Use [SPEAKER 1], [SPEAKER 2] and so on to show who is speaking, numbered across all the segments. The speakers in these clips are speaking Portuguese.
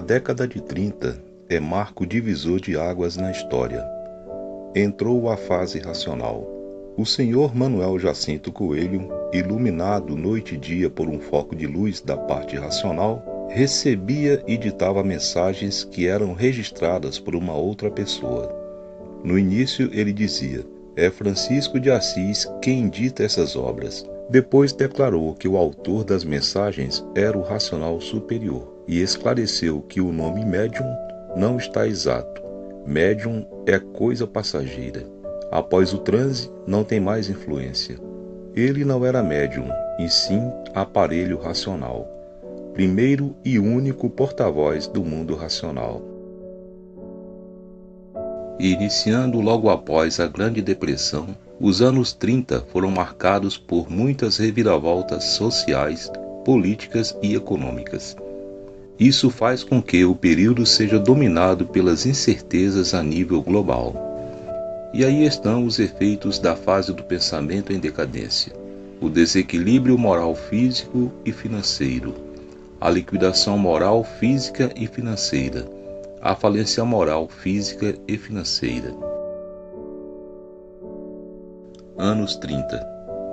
[SPEAKER 1] A década de 30 é marco divisor de águas na história. Entrou a fase racional. O senhor Manuel Jacinto Coelho, iluminado noite e dia por um foco de luz da parte racional, recebia e ditava mensagens que eram registradas por uma outra pessoa. No início ele dizia: é Francisco de Assis quem dita essas obras. Depois declarou que o autor das mensagens era o racional superior e esclareceu que o nome médium não está exato. Médium é coisa passageira. Após o transe, não tem mais influência. Ele não era médium, e sim aparelho racional. Primeiro e único porta-voz do mundo racional. Iniciando logo após a Grande Depressão, os anos 30 foram marcados por muitas reviravoltas sociais, políticas e econômicas. Isso faz com que o período seja dominado pelas incertezas a nível global. E aí estão os efeitos da fase do pensamento em decadência: o desequilíbrio moral físico e financeiro, a liquidação moral física e financeira, a falência moral física e financeira. Anos 30.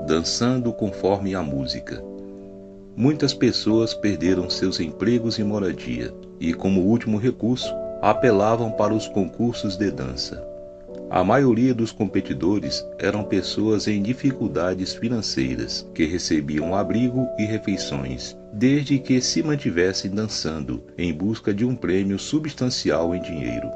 [SPEAKER 1] Dançando conforme a música. Muitas pessoas perderam seus empregos e moradia, e como último recurso, apelavam para os concursos de dança. A maioria dos competidores eram pessoas em dificuldades financeiras, que recebiam abrigo e refeições, desde que se mantivessem dançando, em busca de um prêmio substancial em dinheiro.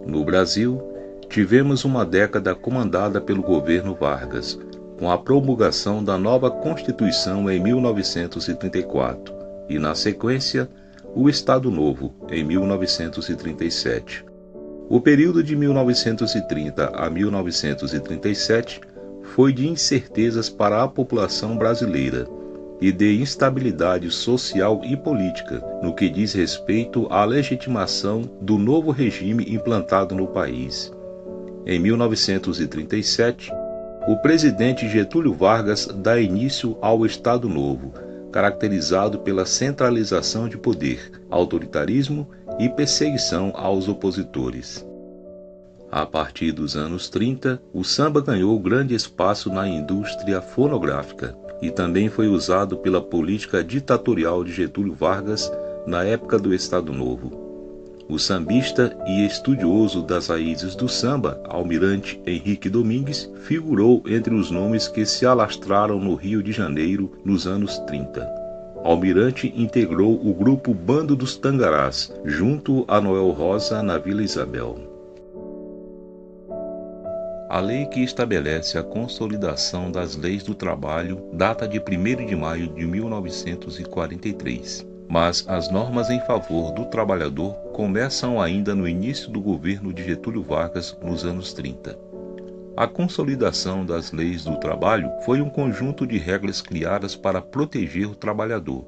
[SPEAKER 1] No Brasil, tivemos uma década comandada pelo governo Vargas, com a promulgação da nova Constituição em 1934, e na sequência, o Estado Novo, em 1937. O período de 1930 a 1937 foi de incertezas para a população brasileira e de instabilidade social e política no que diz respeito à legitimação do novo regime implantado no país. Em 1937, o presidente Getúlio Vargas dá início ao Estado Novo, caracterizado pela centralização de poder, autoritarismo e perseguição aos opositores. A partir dos anos 30, o samba ganhou grande espaço na indústria fonográfica e também foi usado pela política ditatorial de Getúlio Vargas na época do Estado Novo. O sambista e estudioso das raízes do samba, Almirante Henrique Domingues, figurou entre os nomes que se alastraram no Rio de Janeiro nos anos 30. Almirante integrou o grupo Bando dos Tangarás, junto a Noel Rosa na Vila Isabel. A lei que estabelece a consolidação das leis do trabalho data de 1º de maio de 1943. Mas as normas em favor do trabalhador começam ainda no início do governo de Getúlio Vargas nos anos 30. A consolidação das leis do trabalho foi um conjunto de regras criadas para proteger o trabalhador.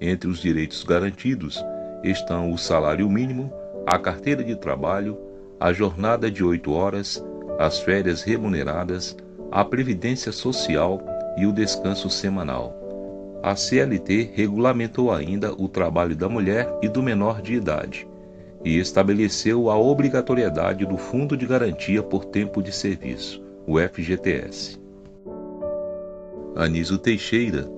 [SPEAKER 1] Entre os direitos garantidos estão o salário mínimo, a carteira de trabalho, a jornada de 8 horas, as férias remuneradas, a previdência social e o descanso semanal. A CLT regulamentou ainda o trabalho da mulher e do menor de idade e estabeleceu a obrigatoriedade do Fundo de Garantia por Tempo de Serviço, o FGTS. Anísio Teixeira,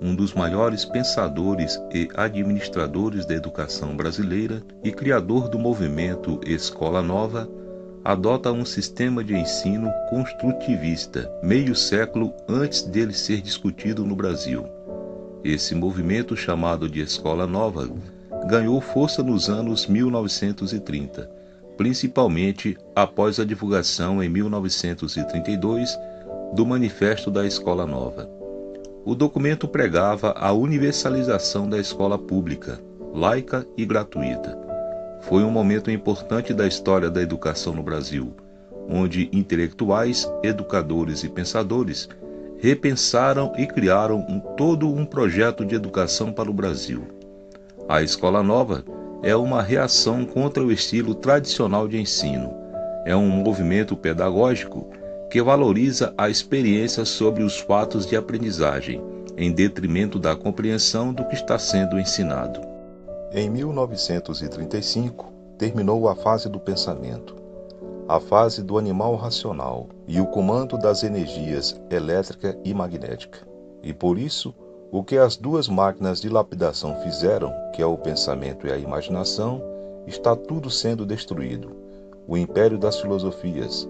[SPEAKER 1] um dos maiores pensadores e administradores da educação brasileira e criador do movimento Escola Nova, adota um sistema de ensino construtivista, meio século antes dele ser discutido no Brasil. Esse movimento, chamado de Escola Nova, ganhou força nos anos 1930, principalmente após a divulgação em 1932 do Manifesto da Escola Nova. O documento pregava a universalização da escola pública, laica e gratuita. Foi um momento importante da história da educação no Brasil, onde intelectuais, educadores e pensadores repensaram e criaram todo um projeto de educação para o Brasil. A Escola Nova é uma reação contra o estilo tradicional de ensino. É um movimento pedagógico que valoriza a experiência sobre os fatos de aprendizagem, em detrimento da compreensão do que está sendo ensinado. Em 1935, terminou a fase do pensamento, a fase do animal racional e o comando das energias elétrica e magnética. E por isso, o que as duas máquinas de lapidação fizeram, que é o pensamento e a imaginação, está tudo sendo destruído. O império das filosofias,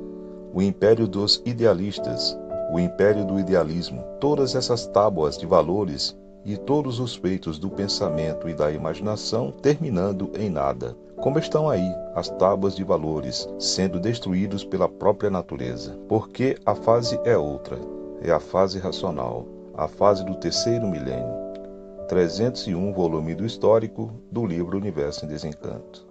[SPEAKER 1] o império dos idealistas, o império do idealismo, todas essas tábuas de valores e todos os feitos do pensamento e da imaginação terminando em nada. Como estão aí as tábuas de valores sendo destruídos pela própria natureza? Porque a fase é outra, é a fase racional, a fase do terceiro milênio. 301, volume do Histórico, do livro Universo em Desencanto.